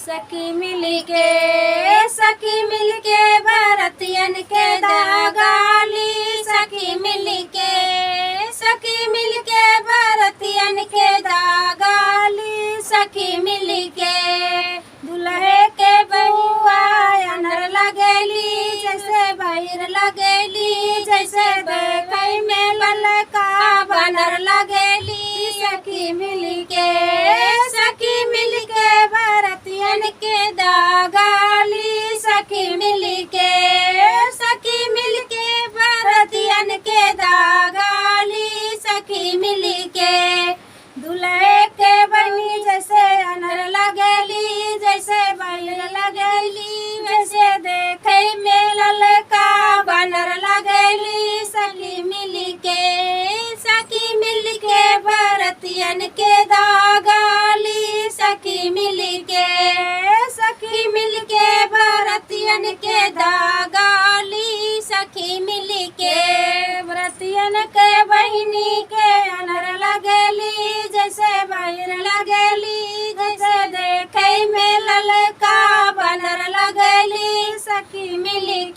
सखी मिलके बरतियन के दागाली। सखी मिलके बरतियन के दागाली। सखी मिलके दुल्हे के बहुआ अनर लगेली। जैसे भैर लगेली, जैसे देखै में ललका बनर लगेली। सखी मिलके बरतियन के दागाली। सखी मिलके बरतियन के दागाली। सखी मिलके दुल्हे के बनी जैसे अनर लगेली। जैसे बैर लगेली, जैसे देखै में ललका बनर लगेली। सखी मिलके बरतियन के दागाली। सखी मिलके बरतियन के दागाली। सखी मिलके बरतियन के बहिनी के अनर लगेली। जैसे बैर लगेली, जैसे देखै में ललका बनर लगेली। सखी मिलके